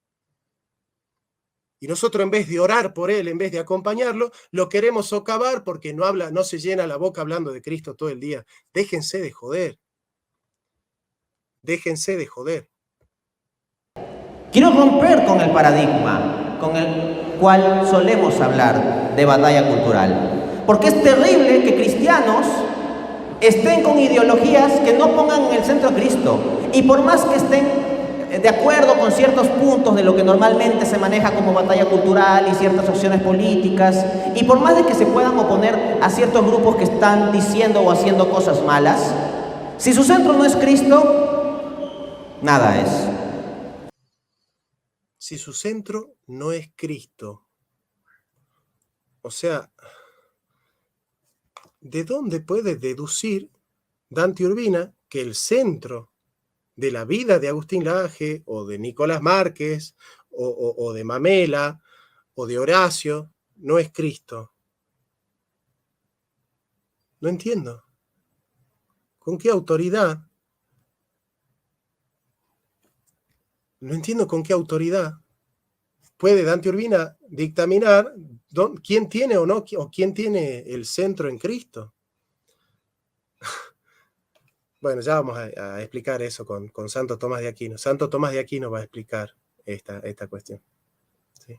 Y nosotros, en vez de orar por él, en vez de acompañarlo, lo queremos socavar porque no se llena la boca hablando de Cristo todo el día. Déjense de joder. Déjense de joder. Quiero romper con el paradigma con el cual solemos hablar de batalla cultural. Porque es terrible que cristianos estén con ideologías que no pongan en el centro a Cristo. Y por más que estén de acuerdo con ciertos puntos de lo que normalmente se maneja como batalla cultural y ciertas opciones políticas, y por más de que se puedan oponer a ciertos grupos que están diciendo o haciendo cosas malas, si su centro no es Cristo, nada es. Si su centro no es Cristo, o sea, ¿de dónde puede deducir Dante Urbina que el centro de la vida de Agustín Laje, o de Nicolás Márquez, o de Mamela, o de Horacio, no es Cristo? No entiendo. ¿Con qué autoridad? No entiendo con qué autoridad puede Dante Urbina dictaminar quién tiene o no, o quién tiene el centro en Cristo. Bueno, ya vamos a explicar eso con Santo Tomás de Aquino. Santo Tomás de Aquino va a explicar esta cuestión. ¿Sí?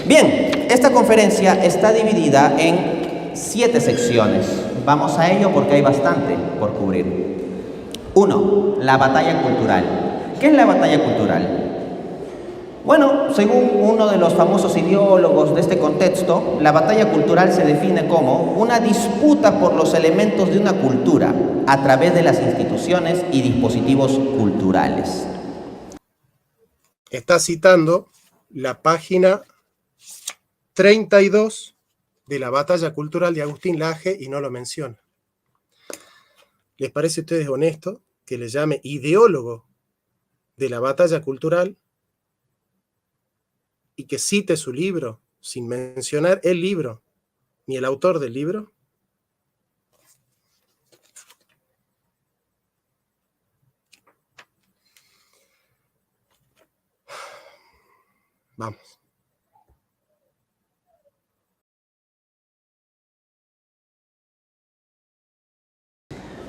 Bien, esta conferencia está dividida en 7 secciones. Vamos a ello porque hay bastante por cubrir. 1. La batalla cultural. ¿Qué es la batalla cultural? Bueno, según uno de los famosos ideólogos de este contexto, la batalla cultural se define como una disputa por los elementos de una cultura a través de las instituciones y dispositivos culturales. Está citando la página 32 de la batalla cultural de Agustín Laje y no lo menciona. ¿Les parece a ustedes honesto que le llame ideólogo de la batalla cultural y que cite su libro sin mencionar el libro ni el autor del libro? Vamos.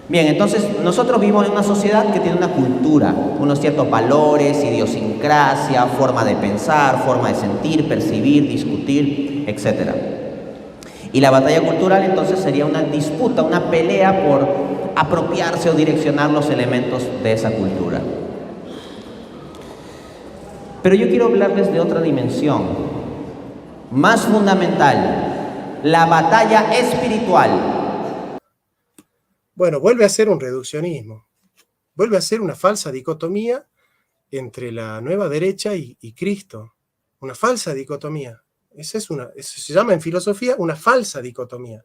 Bien, entonces nosotros vivimos en una sociedad que tiene una cultura, unos ciertos valores, idiosincrasia, forma de pensar, forma de sentir, percibir, discutir, etc. Y la batalla cultural entonces sería una disputa, una pelea por apropiarse o direccionar los elementos de esa cultura. Pero yo quiero hablarles de otra dimensión, más fundamental, la batalla espiritual. Bueno, vuelve a ser un reduccionismo, vuelve a ser una falsa dicotomía entre la nueva derecha y Cristo, una falsa dicotomía. Eso se llama en filosofía una falsa dicotomía.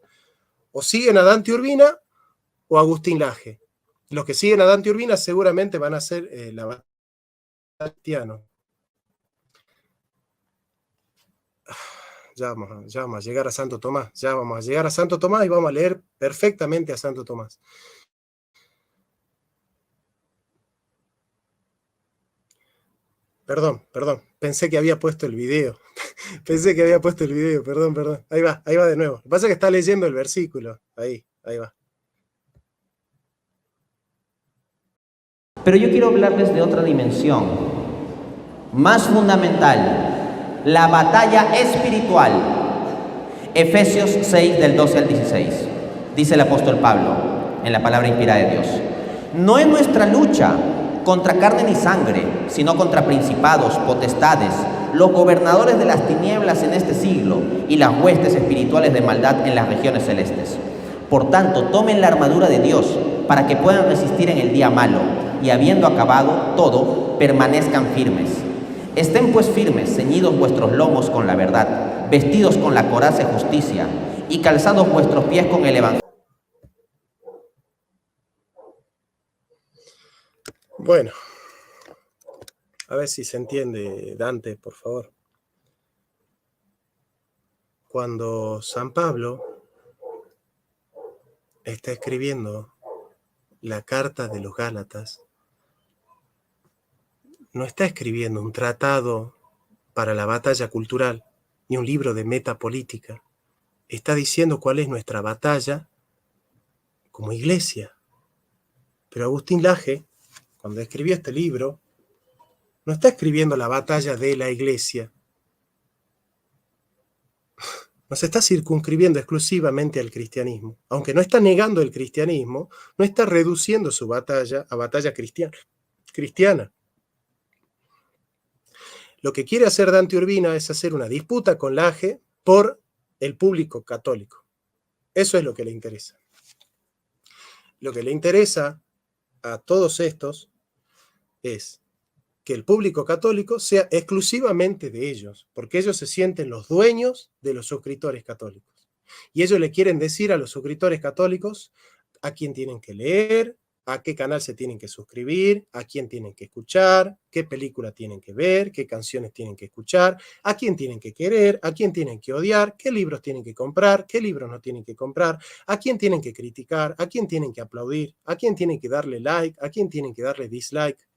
O siguen a Dante Urbina o a Agustín Laje. Los que siguen a Dante Urbina seguramente van a ser la batalla cristiana. Ya vamos a llegar a Santo Tomás, ya vamos a llegar a Santo Tomás y vamos a leer perfectamente a Santo Tomás. Perdón, pensé que había puesto el video. Perdón. Ahí va de nuevo. Lo que pasa es que está leyendo el versículo. Ahí va. Pero yo quiero hablarles de otra dimensión, más fundamental, la batalla espiritual. Efesios 6, del 12 al 16. Dice el apóstol Pablo, en la palabra inspirada de Dios: no es nuestra lucha contra carne ni sangre, sino contra principados, potestades, los gobernadores de las tinieblas en este siglo y las huestes espirituales de maldad en las regiones celestes. Por tanto, tomen la armadura de Dios para que puedan resistir en el día malo y, habiendo acabado todo, permanezcan firmes. Estén pues firmes, ceñidos vuestros lomos con la verdad, vestidos con la coraza de justicia y calzados vuestros pies con el evangelio. Bueno, a ver si se entiende, Dante, por favor. Cuando San Pablo está escribiendo la carta de los Gálatas, no está escribiendo un tratado para la batalla cultural, ni un libro de metapolítica. Está diciendo cuál es nuestra batalla como iglesia. Pero Agustín Laje, cuando escribió este libro, no está escribiendo la batalla de la iglesia. No se está circunscribiendo exclusivamente al cristianismo. Aunque no está negando el cristianismo, no está reduciendo su batalla a batalla cristiana. Lo que quiere hacer Dante Urbina es hacer una disputa con Laje por el público católico. Eso es lo que le interesa. Lo que le interesa a todos estos es que el público católico sea exclusivamente de ellos, porque ellos se sienten los dueños de los suscriptores católicos. Y ellos le quieren decir a los suscriptores católicos a quién tienen que leer, a qué canal se tienen que suscribir, a quién tienen que escuchar, qué película tienen que ver, qué canciones tienen que escuchar, a quién tienen que querer, a quién tienen que odiar, qué libros tienen que comprar, qué libros no tienen que comprar, a quién tienen que criticar, a quién tienen que aplaudir, a quién tienen que darle like, a quién tienen que darle dislike.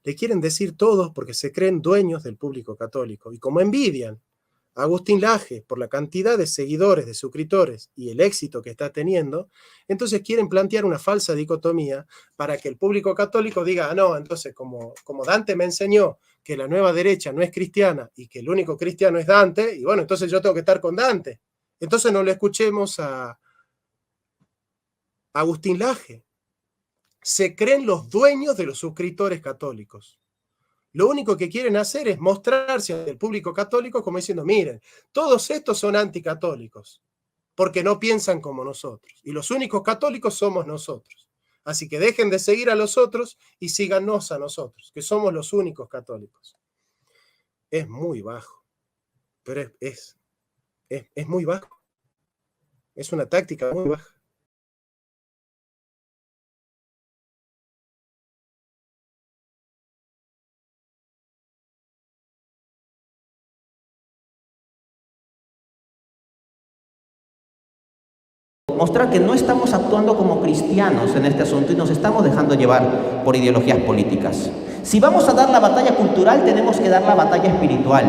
Le quieren decir todos porque se creen dueños del público católico. Y como envidian a Agustín Laje por la cantidad de seguidores, de suscriptores y el éxito que está teniendo, entonces quieren plantear una falsa dicotomía para que el público católico diga, ah, no, entonces como Dante me enseñó que la nueva derecha no es cristiana y que el único cristiano es Dante, y bueno, entonces yo tengo que estar con Dante. Entonces no le escuchemos a Agustín Laje. Se creen los dueños de los suscriptores católicos. Lo único que quieren hacer es mostrarse al público católico como diciendo, miren, todos estos son anticatólicos, porque no piensan como nosotros. Y los únicos católicos somos nosotros. Así que dejen de seguir a los otros y síganos a nosotros, que somos los únicos católicos. Es muy bajo, pero es muy bajo. Es una táctica muy baja. Mostrar que no estamos actuando como cristianos en este asunto y nos estamos dejando llevar por ideologías políticas. Si vamos a dar la batalla cultural, tenemos que dar la batalla espiritual.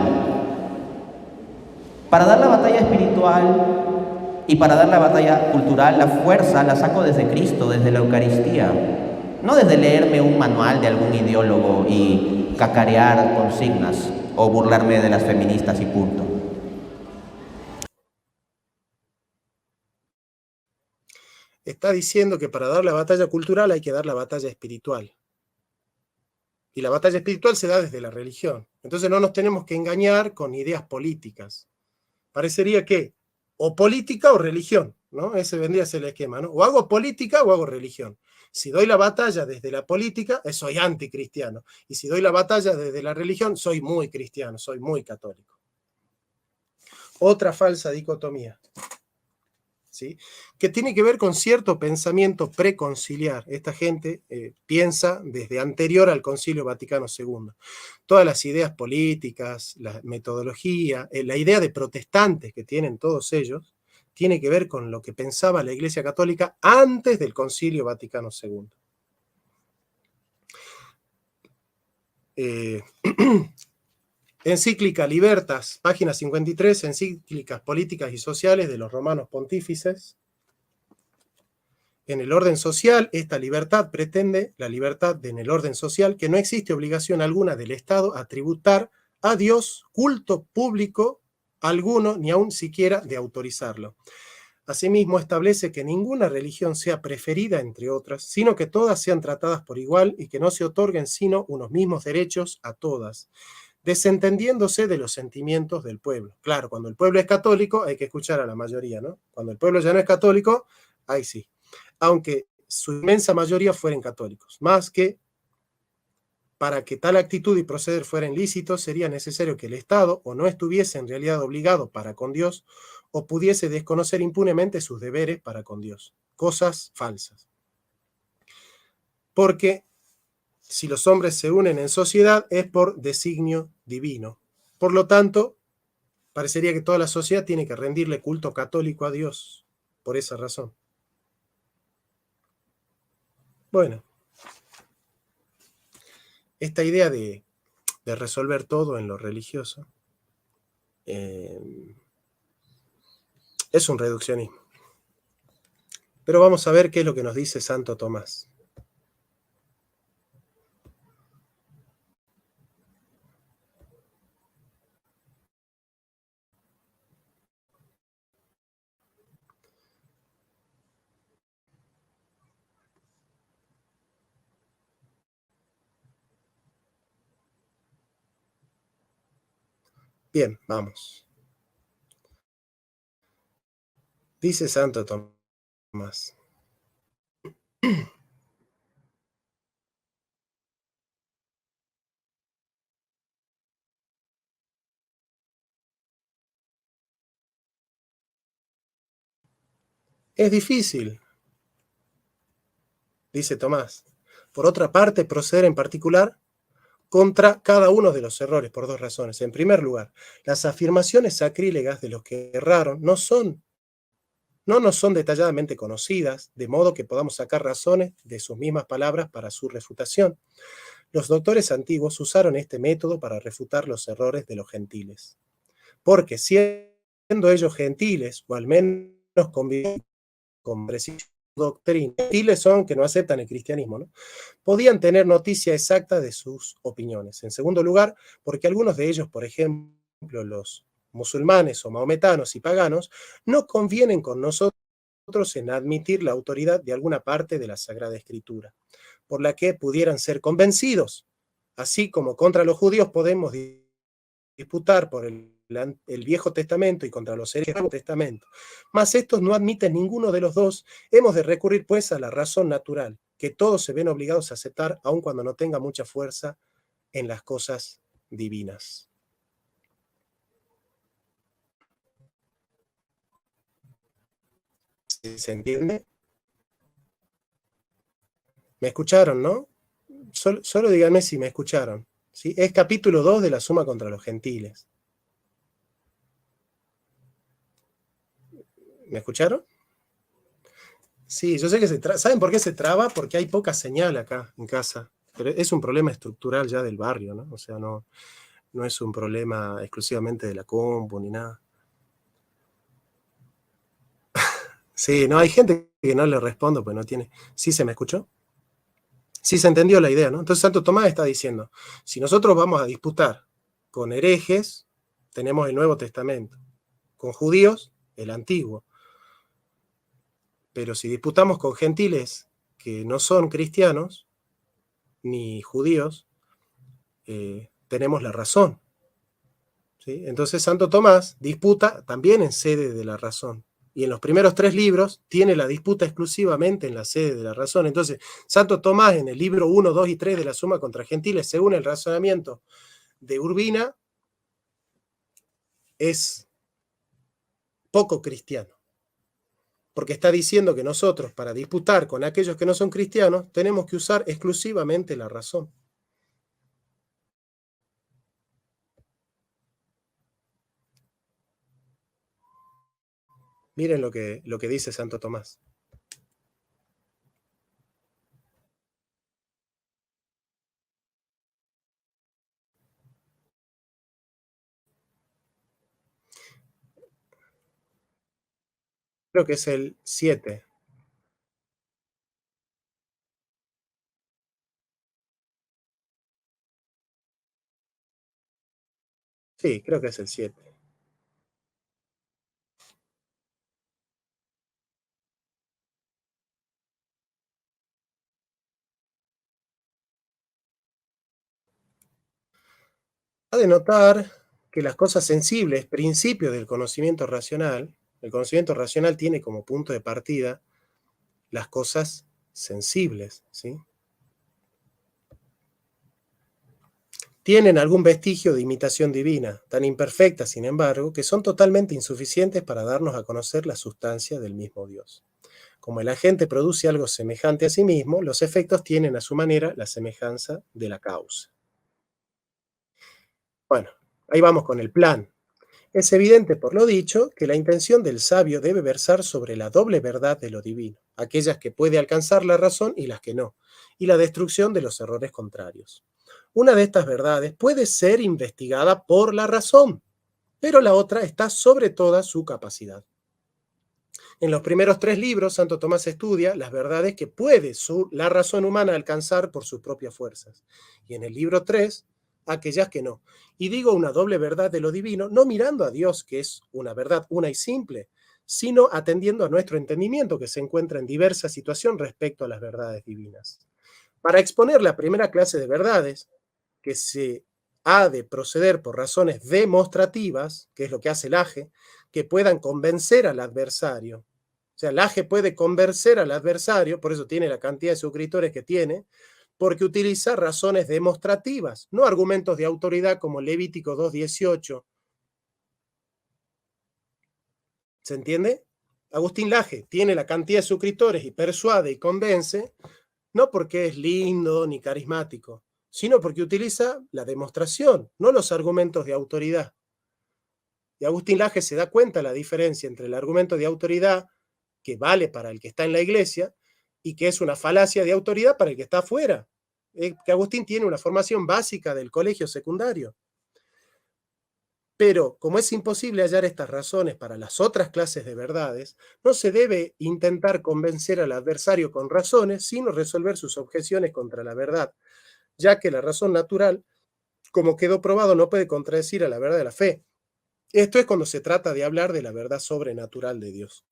Para dar la batalla espiritual y para dar la batalla cultural, la fuerza la saco desde Cristo, desde la Eucaristía. No desde leerme un manual de algún ideólogo y cacarear consignas o burlarme de las feministas y punto. Está diciendo que para dar la batalla cultural hay que dar la batalla espiritual. Y la batalla espiritual se da desde la religión. Entonces no nos tenemos que engañar con ideas políticas. Parecería que o política o religión, ¿no? Ese vendría a ser el esquema, ¿no? O hago política o hago religión. Si doy la batalla desde la política, soy anticristiano. Y si doy la batalla desde la religión, soy muy cristiano, soy muy católico. Otra falsa dicotomía, ¿sí? Que tiene que ver con cierto pensamiento preconciliar. Esta gente piensa desde anterior al Concilio Vaticano II. Todas las ideas políticas, la metodología, la idea de protestantes que tienen todos ellos, tiene que ver con lo que pensaba la Iglesia Católica antes del Concilio Vaticano II. Encíclica Libertas, página 53, encíclicas políticas y sociales de los romanos pontífices. En el orden social, esta libertad pretende, la libertad en el orden social, que no existe obligación alguna del Estado a tributar a Dios culto público alguno, ni aun siquiera de autorizarlo. Asimismo, establece que ninguna religión sea preferida entre otras, sino que todas sean tratadas por igual y que no se otorguen sino unos mismos derechos a todas, desentendiéndose de los sentimientos del pueblo. Claro, cuando el pueblo es católico hay que escuchar a la mayoría, ¿no? Cuando el pueblo ya no es católico, ahí sí. Aunque su inmensa mayoría fueran católicos. Más que para que tal actitud y proceder fueran lícitos, sería necesario que el Estado o no estuviese en realidad obligado para con Dios o pudiese desconocer impunemente sus deberes para con Dios. Cosas falsas. Porque si los hombres se unen en sociedad es por designio divino. Por lo tanto, parecería que toda la sociedad tiene que rendirle culto católico a Dios, por esa razón. Bueno, esta idea de resolver todo en lo religioso es un reduccionismo. Pero vamos a ver qué es lo que nos dice Santo Tomás. Bien, vamos. Dice Santo Tomás. Es difícil dice Tomás. Por otra parte, proceder en particular contra cada uno de los errores por dos razones. En primer lugar, las afirmaciones sacrílegas de los que erraron no nos son detalladamente conocidas, de modo que podamos sacar razones de sus mismas palabras para su refutación. Los doctores antiguos usaron este método para refutar los errores de los gentiles, porque siendo ellos gentiles, o al menos conviviendo con precisión doctrina, gentiles son que no aceptan el cristianismo, ¿no? Podían tener noticia exacta de sus opiniones. En segundo lugar, porque algunos de ellos, por ejemplo, los musulmanes o maometanos y paganos, no convienen con nosotros en admitir la autoridad de alguna parte de la Sagrada Escritura, por la que pudieran ser convencidos, así como contra los judíos podemos disputar por el Viejo Testamento y contra los herejes del Nuevo Testamento. Mas estos no admiten ninguno de los dos. Hemos de recurrir pues a la razón natural, que todos se ven obligados a aceptar, aun cuando no tenga mucha fuerza en las cosas divinas. ¿Se entiende? ¿Me escucharon, no? Solo díganme si me escucharon. ¿Sí? Es capítulo 2 de la Suma contra los Gentiles. ¿Me escucharon? Sí, yo sé que ¿saben por qué se traba? Porque hay poca señal acá en casa. Pero es un problema estructural ya del barrio, ¿no? O sea, no es un problema exclusivamente de la compu ni nada. Sí, no, hay gente que no le respondo, pues no tiene. ¿Sí se me escuchó? Sí se entendió la idea, ¿no? Entonces Santo Tomás está diciendo, si nosotros vamos a disputar con herejes, tenemos el Nuevo Testamento. Con judíos, el Antiguo. Pero si disputamos con gentiles que no son cristianos, ni judíos, tenemos la razón. ¿Sí? Entonces Santo Tomás disputa también en sede de la razón. Y en los primeros 3 libros tiene la disputa exclusivamente en la sede de la razón. Entonces, Santo Tomás en el libro 1, 2 y 3 de la Suma contra Gentiles, según el razonamiento de Urbina, es poco cristiano. Porque está diciendo que nosotros, para disputar con aquellos que no son cristianos, tenemos que usar exclusivamente la razón. Miren lo que dice Santo Tomás. Creo que es el 7. Sí, creo que es el 7. Ha de notar que las cosas sensibles, principio del conocimiento racional, el conocimiento racional tiene como punto de partida las cosas sensibles, ¿sí? Tienen algún vestigio de imitación divina, tan imperfecta, sin embargo, que son totalmente insuficientes para darnos a conocer la sustancia del mismo Dios. Como el agente produce algo semejante a sí mismo, los efectos tienen a su manera la semejanza de la causa. Bueno, ahí vamos con el plan. Es evidente por lo dicho que la intención del sabio debe versar sobre la doble verdad de lo divino, aquellas que puede alcanzar la razón y las que no, y la destrucción de los errores contrarios. Una de estas verdades puede ser investigada por la razón, pero la otra está sobre toda su capacidad. En los primeros 3 libros, Santo Tomás estudia las verdades que puede la razón humana alcanzar por sus propias fuerzas. Y en el libro 3, aquellas que no. Y digo una doble verdad de lo divino, no mirando a Dios, que es una verdad una y simple, sino atendiendo a nuestro entendimiento, que se encuentra en diversa situación respecto a las verdades divinas. Para exponer la primera clase de verdades, que se ha de proceder por razones demostrativas, que es lo que hace el AGE, que puedan convencer al adversario. O sea, el AGE puede convencer al adversario, por eso tiene la cantidad de suscriptores que tiene, porque utiliza razones demostrativas, no argumentos de autoridad como Levítico 2:18. ¿Se entiende? Agustín Laje tiene la cantidad de suscriptores y persuade y convence no porque es lindo ni carismático, sino porque utiliza la demostración, no los argumentos de autoridad. Y Agustín Laje se da cuenta de la diferencia entre el argumento de autoridad, que vale para el que está en la iglesia, y que es una falacia de autoridad para el que está afuera. Que Agustín tiene una formación básica del colegio secundario. Pero como es imposible hallar estas razones para las otras clases de verdades, no se debe intentar convencer al adversario con razones, sino resolver sus objeciones contra la verdad, ya que la razón natural, como quedó probado, no puede contradecir a la verdad de la fe. Esto es cuando se trata de hablar de la verdad sobrenatural de Dios.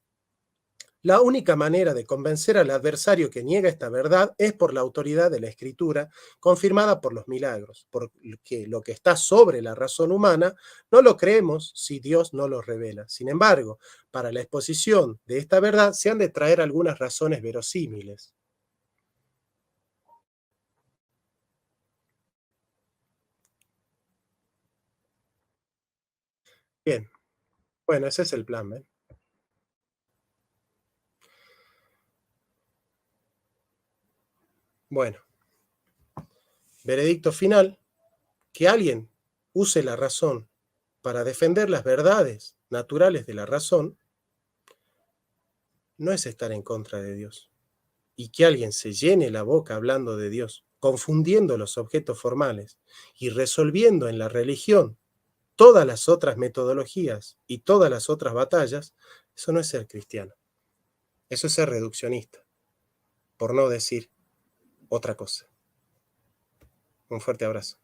La única manera de convencer al adversario que niega esta verdad es por la autoridad de la Escritura, confirmada por los milagros, porque lo que está sobre la razón humana no lo creemos si Dios no lo revela. Sin embargo, para la exposición de esta verdad se han de traer algunas razones verosímiles. Bien, bueno, ese es el plan, ¿ven? Bueno, veredicto final, que alguien use la razón para defender las verdades naturales de la razón, no es estar en contra de Dios. Y que alguien se llene la boca hablando de Dios, confundiendo los objetos formales y resolviendo en la religión todas las otras metodologías y todas las otras batallas, eso no es ser cristiano. Eso es ser reduccionista, por no decir otra cosa. Un fuerte abrazo.